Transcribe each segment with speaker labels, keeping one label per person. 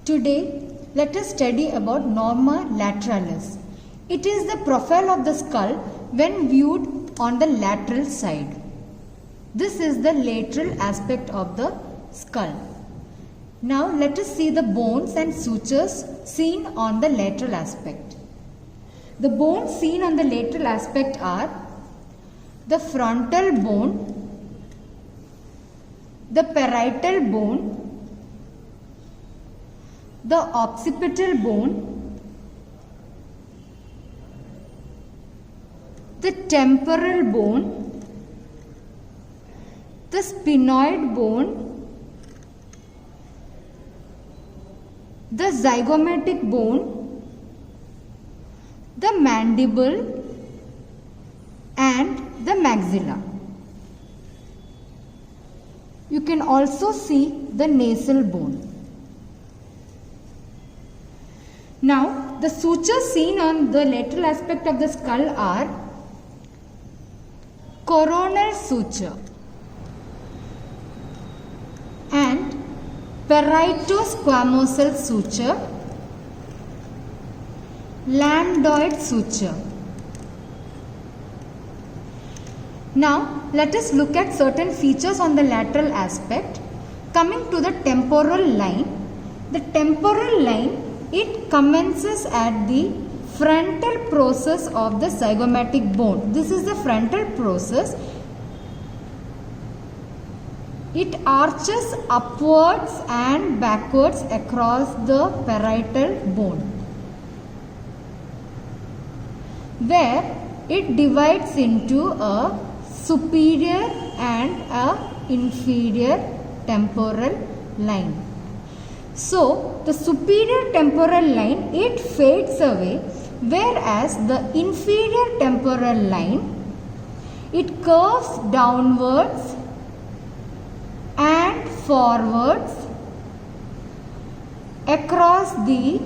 Speaker 1: Today, let us study about norma lateralis. It is the profile of the skull when viewed on the lateral side. This is the lateral aspect of the skull. Now, let us see the bones and sutures seen on the lateral aspect. The bones seen on the lateral aspect are the frontal bone, the parietal bone, the occipital bone, the temporal bone, the sphenoid bone, the zygomatic bone, the mandible and the maxilla. You can also see the nasal bone. Now, the sutures seen on the lateral aspect of the skull are coronal suture and parieto-squamosal suture, lambdoid suture. Now, let us look at certain features on the lateral aspect. Coming to the temporal line, the temporal line, it commences at the frontal process of the zygomatic bone. This is the frontal process. It arches upwards and backwards across the parietal bone, where it divides into a superior and a inferior temporal line. So, the superior temporal line, it fades away, whereas the inferior temporal line, it curves downwards and forwards across the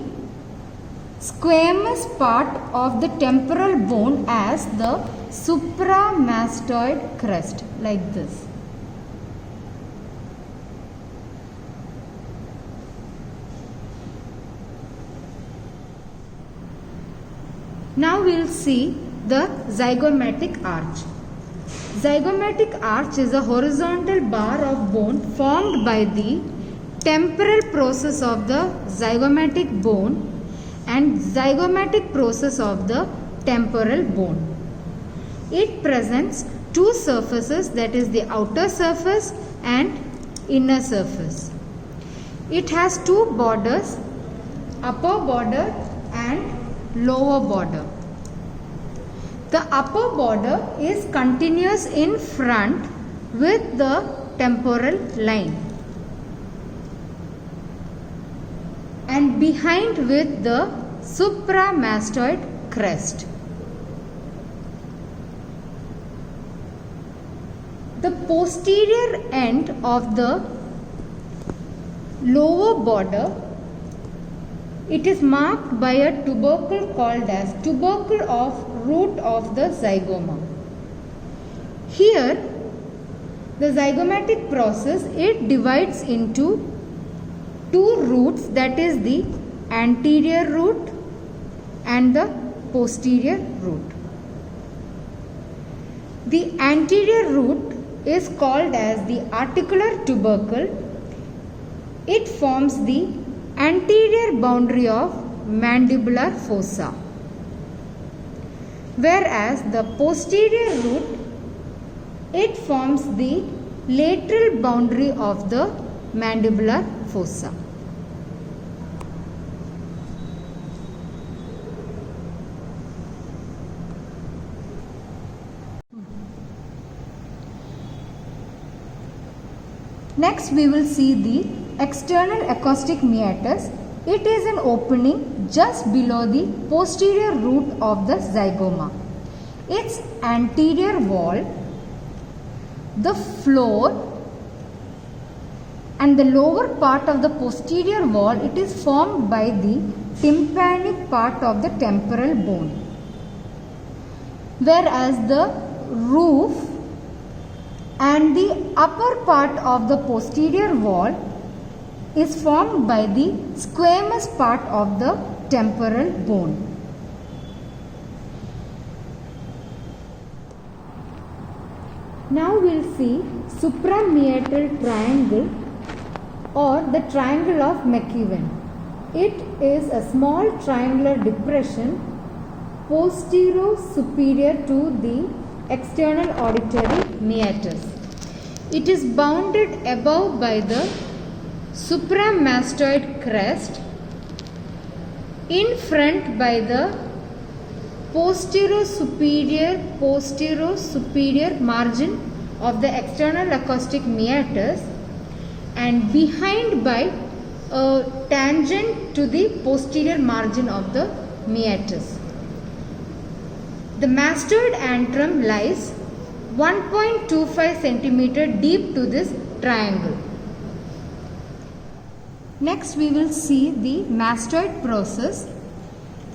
Speaker 1: squamous part of the temporal bone as the supramastoid crest, like this. Now we will see the zygomatic arch. Zygomatic arch is a horizontal bar of bone formed by the temporal process of the zygomatic bone and zygomatic process of the temporal bone. It presents two surfaces, that is the outer surface and inner surface. It has two borders, upper border and lower border. The upper border is continuous in front with the temporal line and behind with the supramastoid crest. The posterior end of the lower border, it is marked by a tubercle called as tubercle of root of the zygoma. Here, the zygomatic process, it divides into two roots, that is the anterior root and the posterior root. The anterior root is called as the articular tubercle. It forms the anterior boundary of mandibular fossa, whereas the posterior root, it forms the lateral boundary of the mandibular fossa. Next, we will see the external acoustic meatus. It is an opening just below the posterior root of the zygoma. Its anterior wall, the floor and the lower part of the posterior wall, it is formed by the tympanic part of the temporal bone, whereas the roof and the upper part of the posterior wall, is formed by the squamous part of the temporal bone. Now we'll see suprameatal triangle or the triangle of McEwen. It is a small triangular depression posterior-superior to the external auditory meatus. It is bounded above by the supramastoid crest, in front by the posterior-superior margin of the external acoustic meatus, and behind by a tangent to the posterior margin of the meatus. The mastoid antrum lies 1.25 cm deep to this triangle. Next we will see the mastoid process.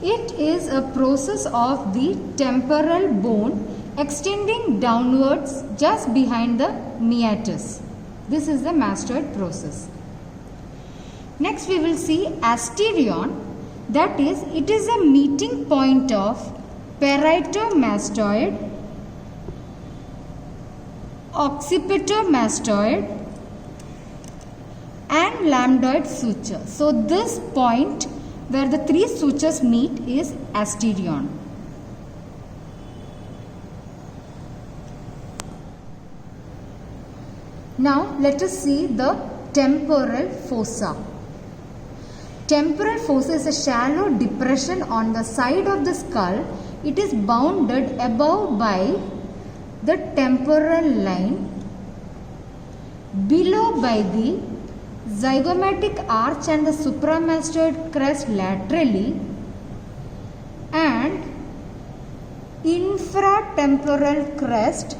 Speaker 1: It is a process of the temporal bone extending downwards just behind the meatus. This is the mastoid process. Next we will see asterion, that is, it is a meeting point of parieto-mastoid, occipito-mastoid and lambdoid suture. So this point where the three sutures meet is asterion. Now let us see the temporal fossa. Temporal fossa is a shallow depression on the side of the skull. It is bounded above by the temporal line, below by the zygomatic arch and the supramastoid crest laterally, and infratemporal crest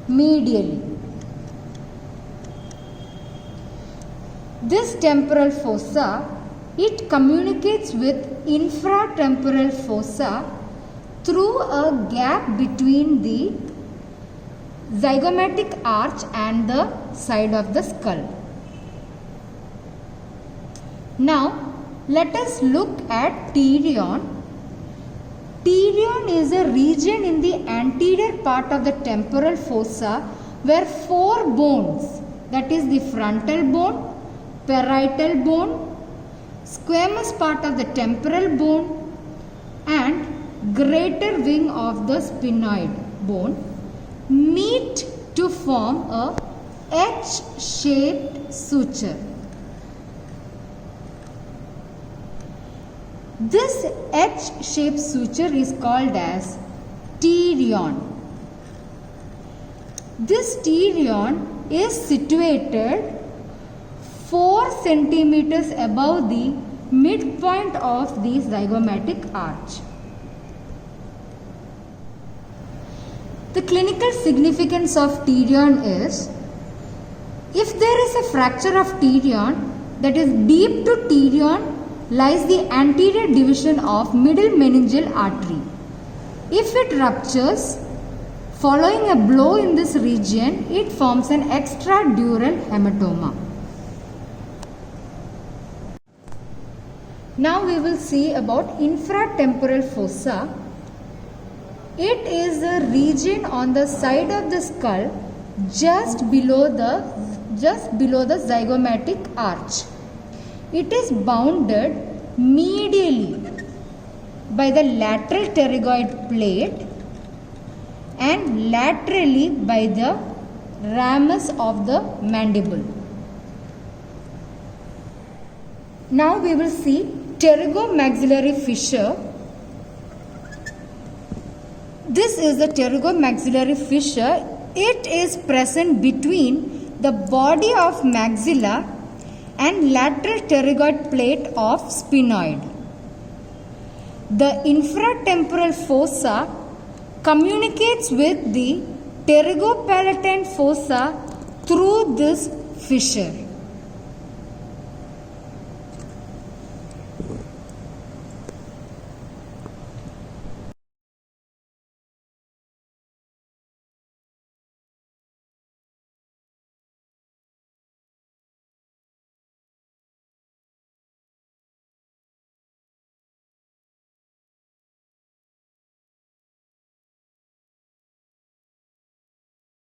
Speaker 1: medially. This temporal fossa, it communicates with infratemporal fossa through a gap between the zygomatic arch and the side of the skull. Now let us look at pterion. Pterion is a region in the anterior part of the temporal fossa where four bones, that is the frontal bone, parietal bone, squamous part of the temporal bone and greater wing of the sphenoid bone, meet to form a H-shaped suture. This H-shaped suture is called as pterion. This pterion is situated 4 centimeters above the midpoint of the zygomatic arch. The clinical significance of pterion is, if there is a fracture of pterion, that is deep to pterion lies the anterior division of middle meningeal artery. If it ruptures following a blow in this region, it forms an extradural hematoma. Now we will see about infratemporal fossa. It is a region on the side of the skull just below the zygomatic arch. It is bounded medially by the lateral pterygoid plate and laterally by the ramus of the mandible. Now we will see pterygomaxillary fissure. This is the pterygomaxillary fissure. It is present between the body of maxilla and lateral pterygoid plate of sphenoid. The infratemporal fossa communicates with the pterygopalatine fossa through this fissure.